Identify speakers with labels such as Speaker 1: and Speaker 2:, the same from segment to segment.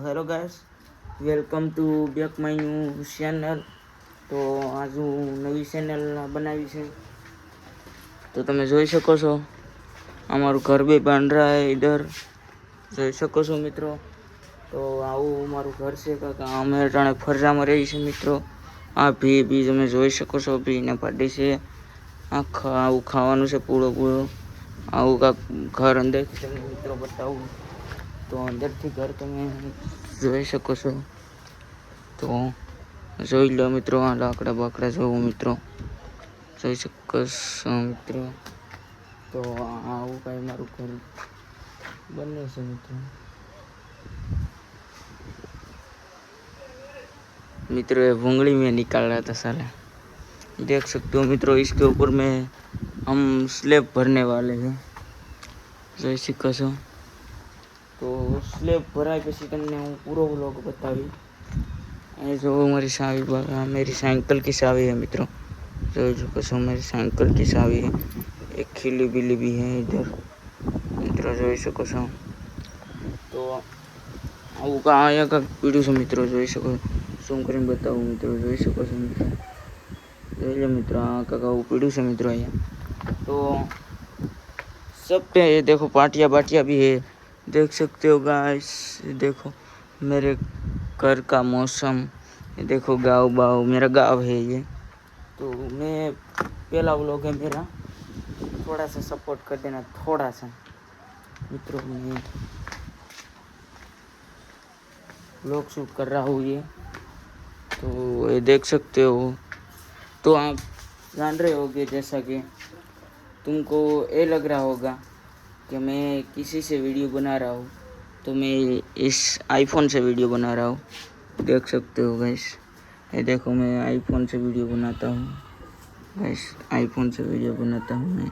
Speaker 1: Hello guys, welcome to back my new channel. તો આજ હું નવી ચેનલ બનાવી છે, તો તમે જોઈ શકો છો અમારું ઘર भी बन रहा है इधर જોઈ શકો છો મિત્રો। તો આવું મારું ઘર છે કાકા, અમે અટાણે ફરજામાં રહી છે મિત્રો। આ ભી તમે જોઈ શકો છો, ભીને પાડી છે। આવું ખાવાનું છે પૂળો પૂળો, આવું કાંક ઘર અંદરથી તમને મિત્રો બતાવું। તો અંદરથી ઘર તમે જોઈ શકો છો, તો જોઈ લો મિત્રો। આ લાકડા બાકડા જોવો મિત્રો, જોઈ શકો છો મિત્રો। તો આવું કાંઈ મારું ઘર બને છે મિત્રો। मित्रों ये भूंगली में निकाल रहा था साला, देख सकते हो मित्रों। इसके ऊपर में हम स्लेब भरने वाले हैं, જોઈ શકો છો। તો સ્લેબ ભરાય પછી તમને હું પૂરો વ્લોગ બતાવી। ये जो हमारी चाबी, मेरी साइकिल की चाबी है मित्रों, જોઈ શકો છો। मेरी साइकिल की चाबी है, एक खिली बिली भी है इधर मित्रों, જોઈ શકો છો। તો આવું અહીંયા કાંક પીડ્યું છે મિત્રો, જોઈ શકો છો। શું કરીને બતાવું મિત્રો, જોઈ શકો છો મિત્રો। જોઈ લો મિત્રો, આ કાંક આવું પીડ્યું છે મિત્રો અહીંયા। तो सब पे ये देखो पाटिया बाटिया भी है, देख सकते हो गाइस। देखो मेरे घर का मौसम, ये देखो गाँव बाव, मेरा गाँव है ये। तो मैं पहला व्लॉग है मेरा, थोड़ा सा सपोर्ट कर देना, थोड़ा सा मित्रों। मैं व्लॉग शूट कर रहा हूँ ये, तो ये देख सकते हो। तो आप जान रहे होगे, जैसा कि तुमको ये लग रहा होगा कि मैं किसी से वीडियो बना रहा हूँ, तो मैं इस आईफोन से वीडियो बना रहा हूँ। देख सकते हो गाइस, ये देखो मैं आईफोन से वीडियो बनाता हूँ गाइस, आईफोन से वीडियो बनाता हूँ मैं,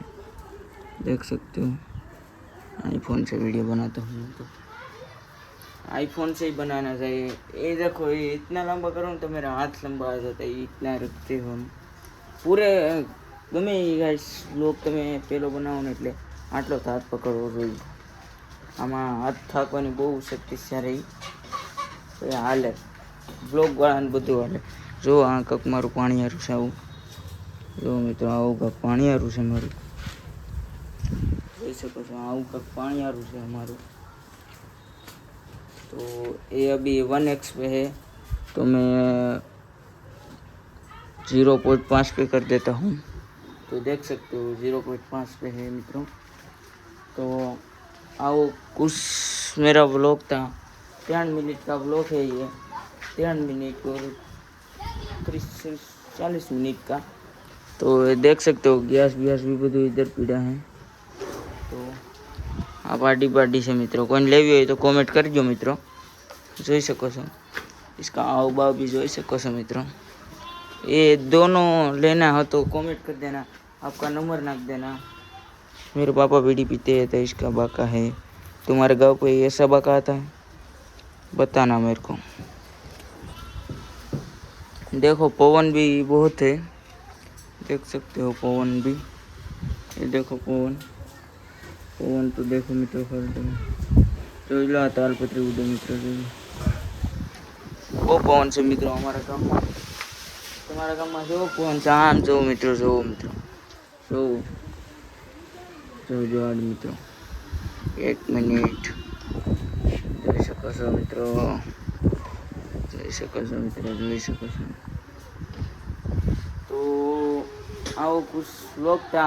Speaker 1: देख सकते हो। आईफोन से वीडियो बनाता हूँ तो आईफोन से ही बनाना चाहिए। ये देखो, ये इतना लंबा करो तो मेरा हाथ लंबा आ जाता है, इतना रखते हो पूरे गमे गाइस। लोग તમે પેલો બનાવો ને એટલે આટલો તો હાથ પકડવો જોઈએ। આમાં હાથ થાકવાની બહુ શક્તિશાળી હાલે, બ્લોગ વાળાને બધું હાલે। જો આ કાંક મારું પાણીયારું છે, આવું જો મિત્રો, આવું કાંક પાણીયારું છે મારું, જોઈ શકો છો। આવું કાંક પાણીયારું છે અમારું। तो ये अभी 1x पे है, तो मैं 0.5 पे कर देता हूँ। तो देख सकते हो 0.5 पे है मित्रों। तो आओ, कुछ मेरा व्लॉग था, 3 मिनट का व्लॉग है ये, 3 मिनट और 30-40 मिनट का। तो ये देख सकते हो, गैस भी બધું इधर पीड़ा है। तो આ પાર્ટી છે મિત્રો, કોઈને લેવી હોય તો કોમેન્ટ કરજો મિત્રો, જોઈ શકો છો। इसका आओ बाव भी જોઈ શકો છો મિત્રો। ये दोनों लेना हो तो कमेंट कर देना, आपका नंबर नाख देना। मेरे पापा बीड़ी पीते हैं, तो इसका बाका है। तुम्हारे गाँव पे ऐसा बाका आता है, बताना मेरे को। देखो पवन भी बहुत है, देख सकते हो पवन भी, ये देखो पवन तो देखो मित्रों, જોઈ લો। આ તાલપત્રી ઉડે મિત્રો, જોઈ લો। બહુ પવન છે મિત્રો અમારા ગામમાં, તમારા ગામમાં જો પવન છે। આમ જો મિત્રો, જો મિત્રો, જો આડ મિત્રો, 1 મિનિટ, જોઈ શકો છો મિત્રો, જોઈ શકો છો મિત્રો, જોઈ શકો છો। तो आओ, कुछ लोग था,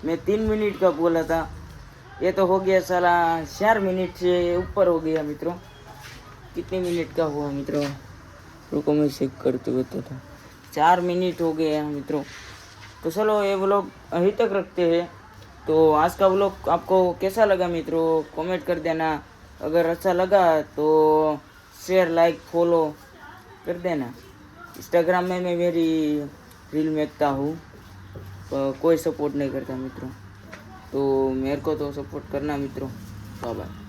Speaker 1: मैं 3 मिनट का बोला था, ये तो हो गया साला 4 मिनट से ऊपर हो गया मित्रों। कितने मिनट का हुआ मित्रों, रुको मैं चेक करते हुए था, 4 मिनट हो गए हैं मित्रों। तो चलो ये व्लॉग अभी तक रखते हैं। तो आज का व्लॉग आपको कैसा लगा मित्रों, कमेंट कर देना। अगर अच्छा लगा तो शेयर, लाइक, फॉलो कर देना। इंस्टाग्राम में मैं मेरी रील मेकता हूँ, कोई सपोर्ट नहीं करता मित्रों, तो मेरे को तो सपोर्ट करना मित्रों। Bye bye.